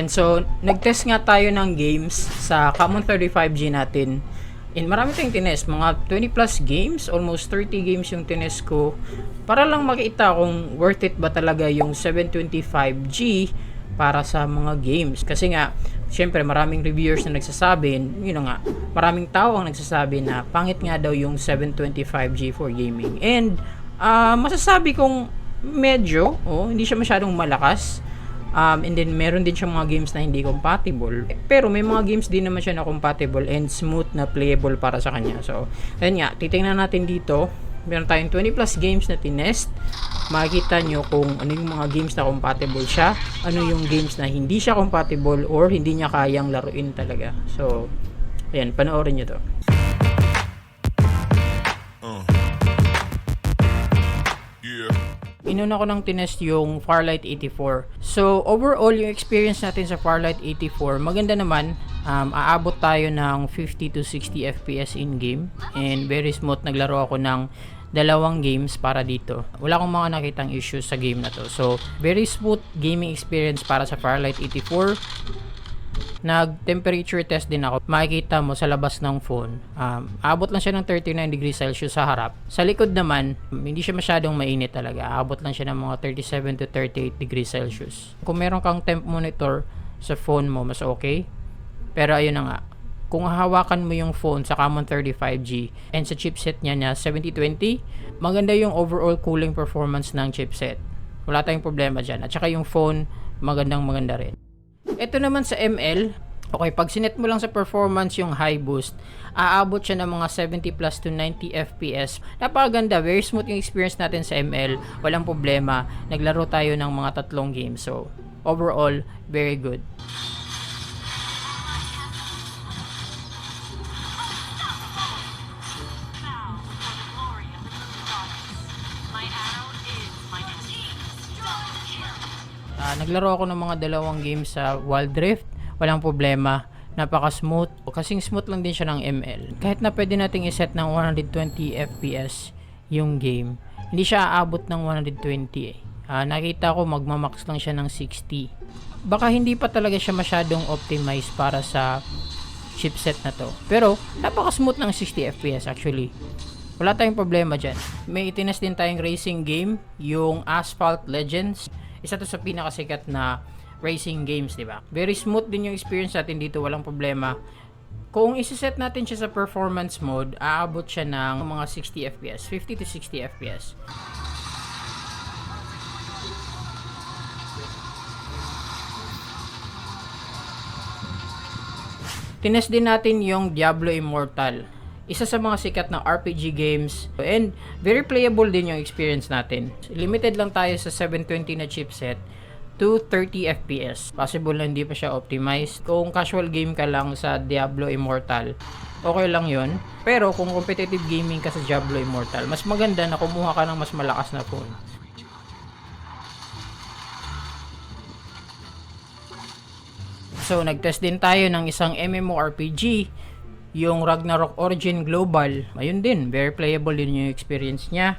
Ayan, so nag-test nga tayo ng games sa Common 35G natin. And marami tayong tinest, mga 20 plus games, almost 30 games yung tinest ko para lang makita kung worth it ba talaga yung 725G para sa mga games. Kasi nga, syempre maraming reviewers na nagsasabi, nga, maraming tao ang nagsasabi na pangit nga daw yung 725G for gaming. And masasabi kong medyo, hindi siya masyadong malakas. And then meron din siya mga games na hindi compatible, pero may mga games din naman siya na compatible and smooth na playable para sa kanya. So ayun nga, titingnan natin dito. Meron tayong 20 plus games na tinest. Makikita nyo kung ano yung mga games na compatible siya, ano yung games na hindi siya compatible or hindi niya kayang laruin talaga. So ayan, panoorin nyo to. Inuna ko ng tinest yung Farlight 84. So, overall, yung experience natin sa Farlight 84, maganda naman. Aabot tayo ng 50 to 60 FPS in-game. And very smooth. Naglaro ako ng dalawang games para dito. Wala akong mga nakitang issues sa game na to. So, very smooth gaming experience para sa Farlight 84. Nag-temperature test din ako. Makikita mo sa labas ng phone, abot lang siya ng 39 degrees Celsius sa harap. Sa likod naman, hindi siya masyadong mainit talaga. Abot lang siya ng mga 37 to 38 degrees Celsius. Kung meron kang temp monitor sa phone mo, mas okay. Pero ayun na nga, kung hahawakan mo yung phone sa Common 35G and sa chipset niya na 7020, maganda yung overall cooling performance ng chipset. Wala tayong problema dyan. At saka yung phone, maganda rin. Ito naman sa ML, okay, pag sinet mo lang sa performance yung high boost, aabot siya ng mga 70 plus to 90 FPS. Napakaganda, very smooth yung experience natin sa ML, walang problema. Naglaro tayo ng mga 3 games, so overall, very good. Naglaro ako ng mga 2 games sa Wild Rift, walang problema, napaka-smooth, kasing smooth lang din siya ng ML. Kahit na pwede nating iset ng 120 FPS yung game, hindi siya aabot ng 120 nakita ko magmamax lang siya ng 60. Baka hindi pa talaga siya masyadong optimized para sa chipset na to, pero napaka-smooth ng 60 FPS actually. Wala tayong problema dyan. May itinest din tayong racing game, yung Asphalt Legends. Isa to sa pinakasikat na racing games, di ba? Very smooth din yung experience natin dito, walang problema. Kung isi-set natin siya sa performance mode, aabot siya ng mga 60 FPS, 50 to 60 FPS. Tinest din natin yung Diablo Immortal. Isa sa mga sikat na RPG games and very playable din yung experience natin. Limited lang tayo sa 720 na chipset to 30 FPS. Possible na hindi pa siya optimized. Kung casual game ka lang sa Diablo Immortal, okay lang yun. Pero kung competitive gaming ka sa Diablo Immortal, mas maganda na kumuha ka ng mas malakas na phone. So, nag-test din tayo ng isang MMORPG, yung Ragnarok Origin Global. Ayun din, very playable din yung experience niya.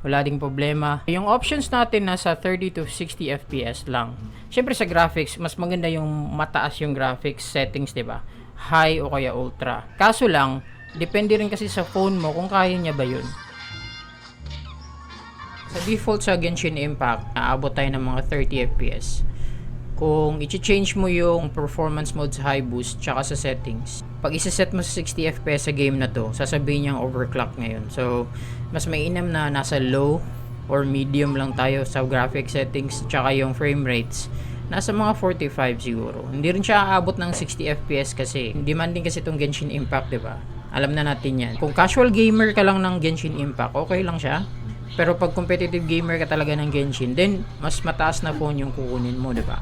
Wala ding problema. Yung options natin nasa 30 to 60 FPS lang. Syempre sa graphics, mas maganda yung mataas yung graphics settings, 'di ba? High o kaya ultra. Kaso lang, depende rin kasi sa phone mo kung kaya niya ba 'yun. Sa default sa Genshin Impact, aabot tayo ng mga 30 FPS. Kung i-change mo yung performance mode sa high boost tsaka sa settings, pag isa-set mo sa 60 FPS sa game na to, sasabihin niyang overclock ngayon. So, mas mainam na nasa low or medium lang tayo sa graphic settings tsaka yung frame rates. Nasa mga 45 siguro. Hindi rin siya aabot ng 60 FPS kasi demanding kasi itong Genshin Impact, diba? Alam na natin yan. Kung casual gamer ka lang ng Genshin Impact, okay lang siya. Pero pag competitive gamer ka talaga ng Genshin, then mas mataas na phone yung kukunin mo, diba?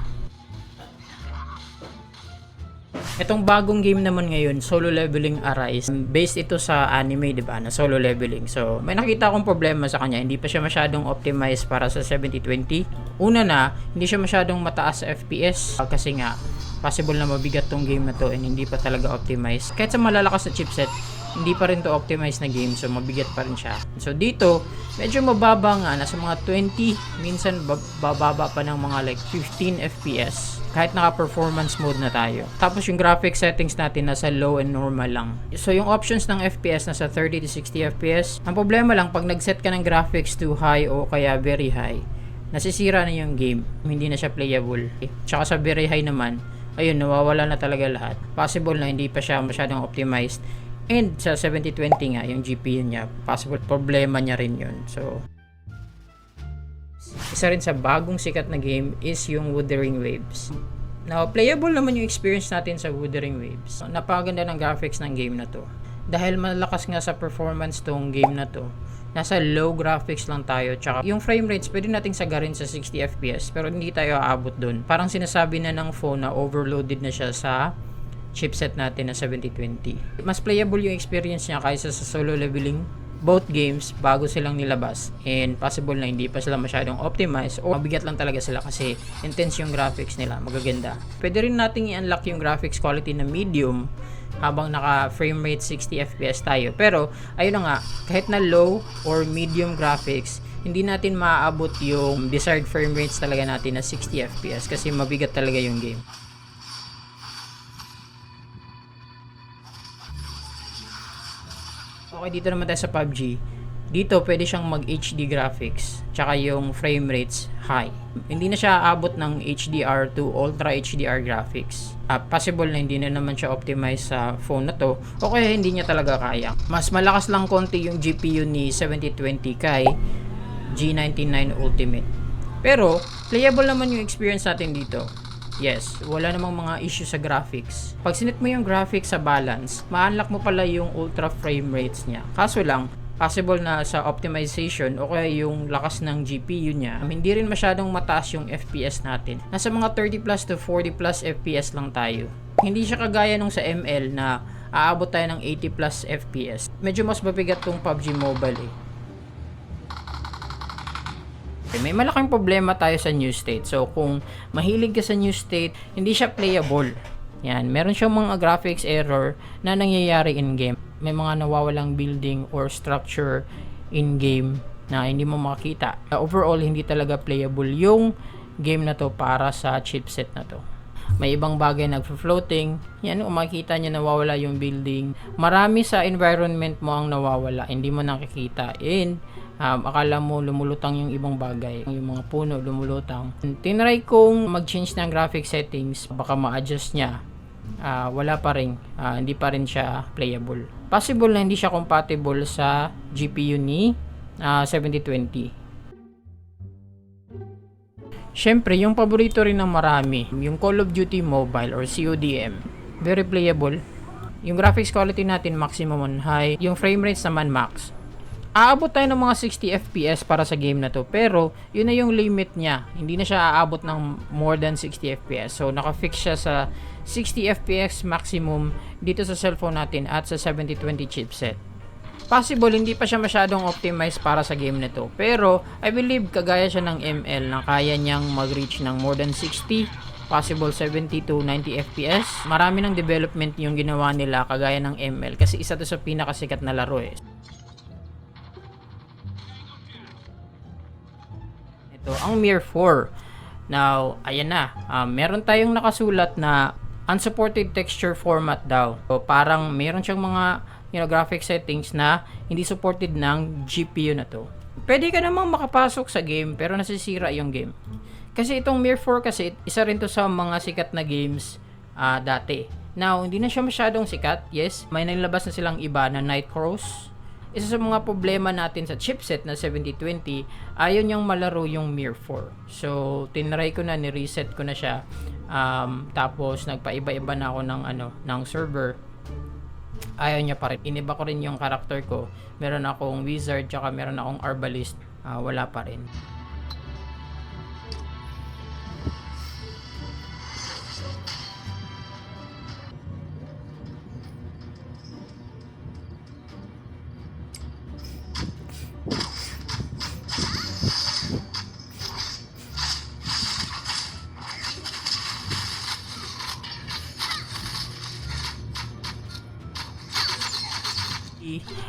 Itong bagong game naman ngayon, Solo Leveling Arise, based ito sa anime, di ba, na solo leveling. So, may nakita akong problema sa kanya. Hindi pa siya masyadong optimized para sa 7020. Una na, hindi siya masyadong mataas sa FPS kasi nga, possible na mabigat tong game na to and hindi pa talaga optimized. Kahit sa malalakas na chipset, hindi pa rin to optimize na game, so mabigat pa rin siya. So dito, medyo mababa nga, nasa mga 20, minsan bababa pa ng mga like 15 FPS kahit naka-performance mode na tayo. Tapos yung graphic settings natin nasa low and normal lang. So yung options ng FPS nasa 30 to 60 FPS. Ang problema lang, pag nag-set ka ng graphics to high o kaya very high, nasisira na yung game. Hindi na siya playable. Tsaka sa very high naman, ayun, nawawala na talaga lahat. Possible na hindi pa siya masyadong optimized. And sa 7020 nga, yung GPU niya, possible problema niya rin yun. So, isa rin sa bagong sikat na game is yung Wuthering Waves. Now, playable naman yung experience natin sa Wuthering Waves. Napakaganda ng graphics ng game na to. Dahil malakas nga sa performance tong game na to, nasa low graphics lang tayo. Tsaka yung frame rates, pwede nating sagarin sa 60 FPS, pero hindi tayo aabot dun. Parang sinasabi na ng phone na overloaded na siya sa chipset natin na 7020. Mas playable yung experience niya kaysa sa solo leveling both games bago silang nilabas, and possible na hindi pa sila masyadong optimized o mabigat lang talaga sila kasi intense yung graphics nila, magaganda. Pwede rin nating i-unlock yung graphics quality na medium habang naka frame rate 60 FPS tayo, pero ayun na nga, kahit na low or medium graphics, hindi natin maaabot yung desired frame rates talaga natin na 60 FPS kasi mabigat talaga yung game. Okay, dito naman tayo sa PUBG. Dito pwede siyang mag HD graphics, tsaka yung frame rates high. Hindi na siya aabot ng HDR to Ultra HDR graphics. Possible na hindi na naman siya optimize sa phone na to, o kaya hindi niya talaga kaya. Mas malakas lang konti yung GPU ni 7020 kay G99 Ultimate. Pero playable naman yung experience natin dito. Yes, wala namang mga issue sa graphics. Pag sinit mo yung graphics sa balance, ma-unlock mo pala yung ultra frame rates niya. Kaso lang, possible na sa optimization o kaya yung lakas ng GPU niya, hindi rin masyadong mataas yung FPS natin. Nasa mga 30 plus to 40 plus FPS lang tayo. Hindi siya kagaya nung sa ML na aabot tayo ng 80 plus FPS. Medyo mas mabigat tong PUBG Mobile eh. May malaking problema tayo sa new state. So, kung mahilig ka sa new state, hindi siya playable. Yan, meron siyang mga graphics error na nangyayari in-game. May mga nawawalang building or structure in-game na hindi mo makita. Overall, hindi talaga playable yung game na to para sa chipset na to. May ibang bagay nagfo-floating. Yan, kung makikita nyo nawawala yung building. Marami sa environment mo ang nawawala. Hindi mo nakikita. And akala mo lumulutang yung ibang bagay, yung mga puno lumulutang. Tinry kong mag-change ng graphic settings, baka ma-adjust niya, wala pa rin, hindi pa rin siya playable. Possible na hindi siya compatible sa GPU ni 7020. Syempre, yung paborito rin ng marami, yung Call of Duty Mobile or CODM, very playable. Yung graphics quality natin maximum on high, yung frame rates naman max. Aabot tayo ng mga 60 FPS para sa game na to, pero yun na yung limit niya. Hindi na siya aabot ng more than 60 FPS. So naka-fix siya sa 60 FPS maximum dito sa cellphone natin at sa 7020 chipset. Possible hindi pa siya masyadong optimized para sa game na to, pero I believe kagaya siya ng ML na kaya niyang mag-reach ng more than 60, possible 70 to 90 FPS. Marami ng development yung ginawa nila kagaya ng ML kasi isa to sa pinakasikat na laro eh. Ang Mir 4. Now, ayan na. Meron tayong nakasulat na unsupported texture format daw. So, parang meron siyang mga graphic settings na hindi supported ng GPU na to. Pwede ka namang makapasok sa game pero nasisira yung game. Kasi itong Mir 4 kasi isa rin to sa mga sikat na games dati. Now, hindi na siya masyadong sikat. Yes, may nilabas na silang iba na Nightcross. Isa sa mga problema natin sa chipset na 7020, ayaw niyang malaro yung Mir 4. So, tinry ko na, ni-reset ko na siya. Tapos, nagpaiba-iba na ako ng server. Ayaw niya pa rin. Iniba ko rin yung character ko. Meron akong wizard, tsaka meron akong arbalist. Wala pa rin.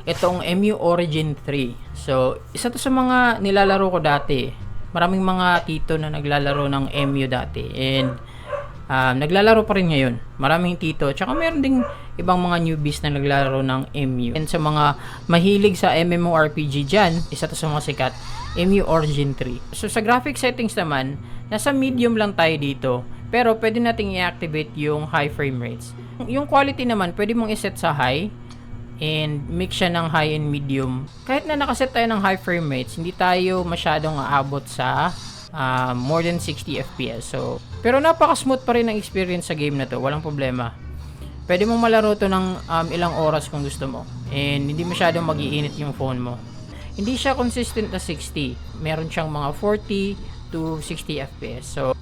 itong MU Origin 3. So, isa to sa mga nilalaro ko dati. Maraming mga tito na naglalaro ng MU dati. And naglalaro pa rin ngayon. Maraming tito. Tsaka meron ding ibang mga newbies na naglalaro ng MU. And sa mga mahilig sa MMORPG dyan, isa to sa mga sikat, MU Origin 3. So, sa graphic settings naman, nasa medium lang tayo dito. Pero, pwede nating i-activate yung high frame rates. Yung quality naman, pwede mong iset sa high. And mix siya ng high and medium. Kahit na nakaset tayo ng high frame rates, hindi tayo masyadong aabot sa more than 60 FPS. So, pero napaka-smooth pa rin ang experience sa game na to. Walang problema. Pwede mong malaro to ng ilang oras kung gusto mo. And hindi masyadong mag-iinit yung phone mo. Hindi siya consistent na 60. Meron siyang mga 40 to 60 FPS. So,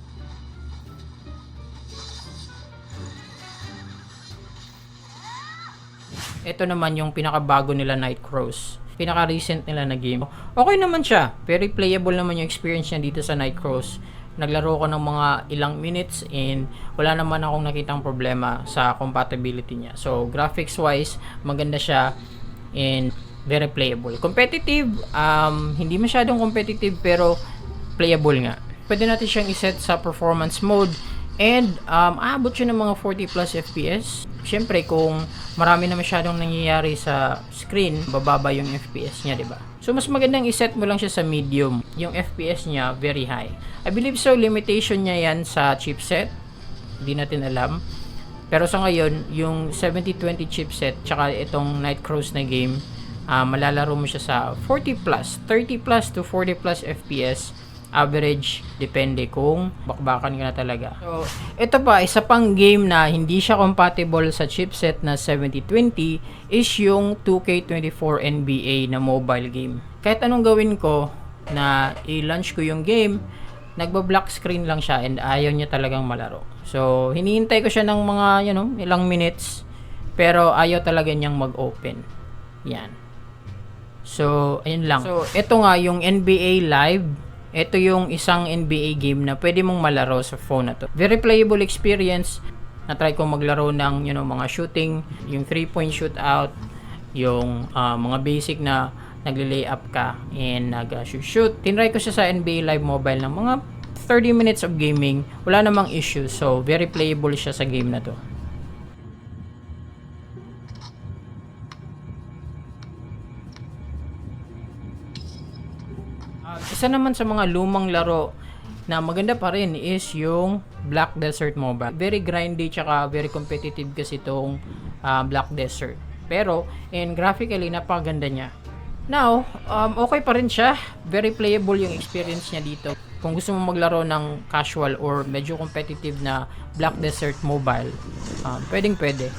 ito naman yung pinakabago nila Nightcross. Pinaka-recent nila na game. Okay naman siya. Very playable naman yung experience niya dito sa Nightcross. Naglaro ko ng mga ilang minutes and wala naman akong nakitang problema sa compatibility niya. So, graphics-wise, maganda siya and very playable. Competitive, hindi masyadong competitive pero playable nga. Pwede natin siyang iset sa performance mode and aabot siya ng mga 40 plus FPS. Siyempre, kung marami na masyadong nangyayari sa screen, bababa yung FPS niya, diba? So, mas magandang iset mo lang siya sa medium. Yung FPS niya, very high. I believe so, limitation niya yan sa chipset. Hindi natin alam. Pero sa ngayon, yung 7020 chipset, tsaka itong Nightcross na game, malalaro mo siya sa 40 plus, 30 plus to 40 plus FPS. Average, depende kung bakbakan ka na talaga. So, ito pa, isa pang game na hindi siya compatible sa chipset na 7020 is yung 2K24 NBA na mobile game. Kahit anong gawin ko na i-launch ko yung game, nagba-black screen lang siya and ayaw niya talagang malaro. So, hinihintay ko siya ng mga, ilang minutes, pero ayaw talaga niyang mag-open. Yan. So, ayun lang. So, ito nga yung NBA Live. Ito yung isang NBA game na pwede mong malaro sa phone na to. Very playable experience. Na-try ko maglaro ng mga shooting, yung 3-point shootout, yung mga basic na nagle-layup ka and nag-shoot. Tinry ko siya sa NBA Live Mobile ng mga 30 minutes of gaming. Wala namang issue. So, very playable siya sa game na to. Isa naman sa mga lumang laro na maganda pa rin is yung Black Desert Mobile. Very grindy tsaka very competitive kasi itong Black Desert. Pero, graphically, napakaganda niya. Now, okay pa rin siya. Very playable yung experience niya dito. Kung gusto mo maglaro ng casual or medyo competitive na Black Desert Mobile, pwedeng pwede.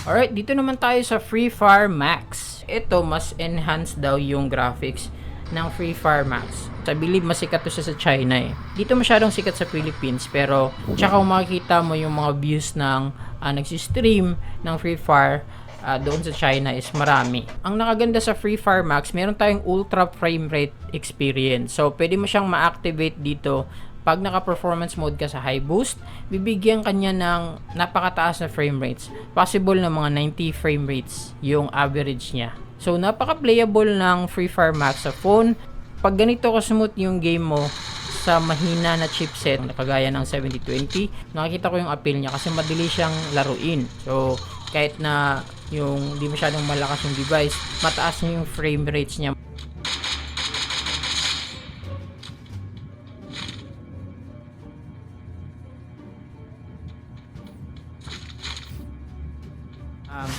Alright, dito naman tayo sa Free Fire Max. Ito, mas enhanced daw yung graphics ng Free Fire Max. I believe masikat to siya sa China eh. Dito masyadong sikat sa Philippines, pero tsaka kung makikita mo yung mga views ng nagsistream ng Free Fire doon sa China is marami. Ang nakaganda sa Free Fire Max, meron tayong ultra frame rate experience. So, pwede mo siyang ma-activate dito. Pag naka-performance mode ka sa high boost, bibigyan kanya ng napakataas na frame rates. Possible na mga 90 frame rates yung average niya. So, napaka-playable ng Free Fire Max sa phone. Pag ganito ka-smooth yung game mo sa mahina na chipset, nakagaya ng 7020, nakikita ko yung appeal niya kasi madali siyang laruin. So, kahit na yung di masyadong malakas yung device, mataas na yung frame rates niya.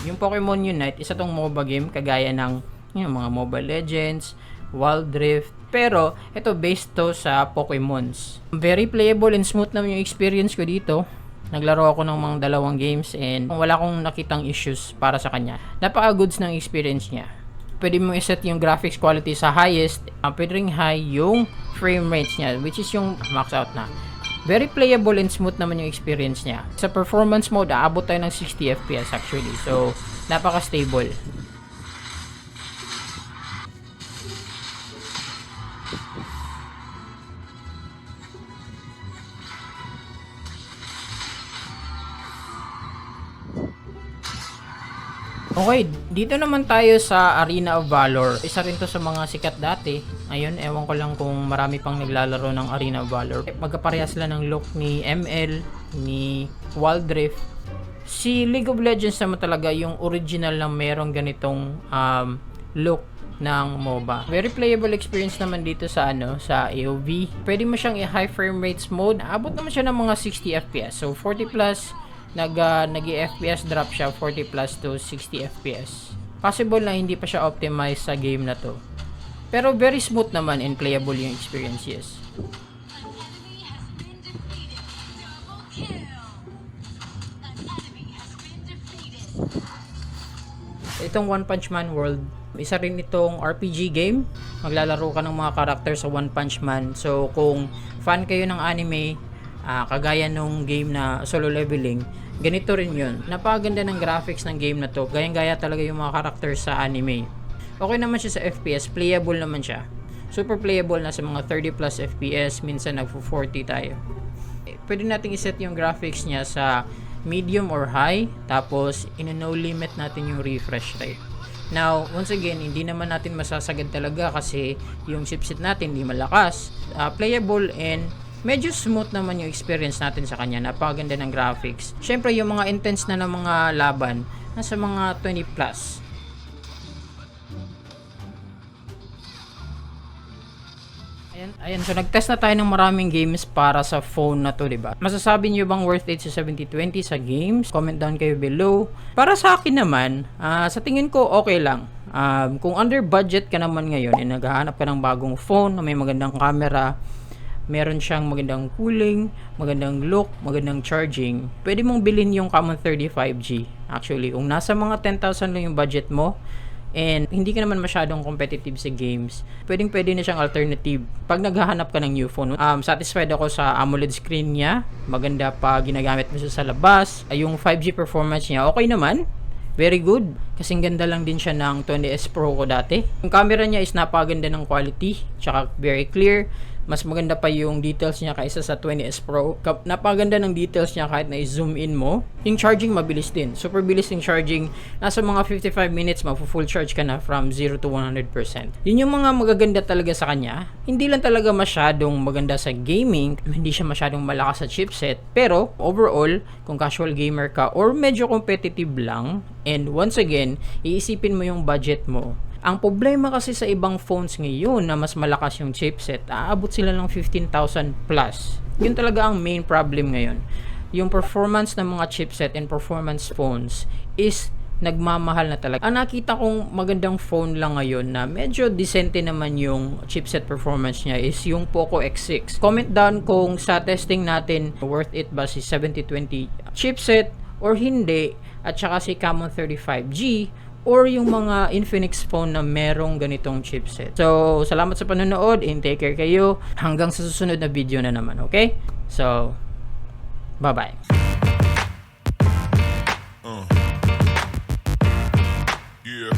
Yung Pokemon Unite, isa tong MOBA game kagaya ng mga Mobile Legends, Wild Rift, pero ito based to sa Pokemons. Very playable and smooth naman yung experience ko dito. Naglaro ako ng mga 2 games and wala akong nakitang issues para sa kanya. Napaka-goods ng experience niya. Pwede mo iset yung graphics quality sa highest, pwede ring high yung frame rates niya, which is yung max out na. Very playable and smooth naman yung experience niya. Sa performance mode, aabot tayo ng 60 FPS actually. So, napaka-stable. Okay, dito naman tayo sa Arena of Valor. Isa rin to sa mga sikat dati. Ayun, ewan ko lang kung marami pang naglalaro ng Arena of Valor. Magkaparehas sila ng look ni ML, ni Wild Rift. Si League of Legends naman talaga yung original na merong ganitong look ng MOBA. Very playable experience naman dito sa sa AOV. Pwede mo siyang i-high frame rates mode. Abot naman siya ng mga 60 FPS. So 40 plus nag-FPS drop siya 40 plus to 60 FPS. Possible na hindi pa siya optimized sa game na to. Pero very smooth naman and playable yung experience, yes. Itong One Punch Man World, isa rin itong RPG game. Maglalaro ka ng mga character sa One Punch Man. So kung fan kayo ng anime, kagaya nung game na Solo Leveling, ganito rin yun. Napakaganda ng graphics ng game na to. Gayang-gaya talaga yung mga characters sa anime. Okay naman siya sa FPS, playable naman siya. Super playable na sa mga 30 plus FPS, minsan nagpo-40 tayo. Pwede natin iset yung graphics niya sa medium or high, tapos no limit natin yung refresh rate. Now, once again, hindi naman natin masasagad talaga kasi yung chipset natin hindi malakas. Playable and medyo smooth naman yung experience natin sa kanya. Napakaganda ng graphics. Syempre, yung mga intense na ng mga laban, nasa mga 20 plus. Ayan, so nag-test na tayo ng maraming games para sa phone na to, diba? Masasabi niyo bang worth it sa 7020 sa games? Comment down kayo below. Para sa akin naman, sa tingin ko okay lang. Kung under budget ka naman ngayon, naghahanap ka ng bagong phone na may magandang camera, meron siyang magandang cooling, magandang look, magandang charging, pwede mong bilhin yung Camon 35G. Actually, kung nasa mga 10,000 lang yung budget mo, and hindi ka naman masyadong competitive sa games, pwede na siyang alternative pag naghahanap ka ng new phone. Satisfied ako sa AMOLED screen niya, maganda pa ginagamit mo siya sa labas. Yung 5G performance niya, okay naman, very good, kasing ganda lang din siya ng 20S Pro ko dati. Yung camera niya is napakaganda ng quality, tsaka very clear. Mas maganda pa yung details niya kaysa sa 20S Pro. Napaganda ng details niya kahit na i-zoom in mo. Yung charging mabilis din. Super bilis yung charging. Nasa mga 55 minutes magpo-full charge ka na from 0 to 100%. Yun yung mga magaganda talaga sa kanya. Hindi lang talaga masyadong maganda sa gaming. Hindi siya masyadong malakas sa chipset. Pero overall, kung casual gamer ka or medyo competitive lang, and once again, iisipin mo yung budget mo. Ang problema kasi sa ibang phones ngayon na mas malakas yung chipset, aabot sila ng 15,000 plus. Yun talaga ang main problem ngayon. Yung performance ng mga chipset and performance phones is nagmamahal na talaga. Ang nakita kong magandang phone lang ngayon na medyo decente naman yung chipset performance niya is yung Poco X6. Comment down kung sa testing natin worth it ba si 7020 chipset or hindi, at saka si Camon 35G or yung mga Infinix phone na merong ganitong chipset. So, salamat sa panonood and take care kayo hanggang sa susunod na video na naman, okay? So, bye-bye. Yeah.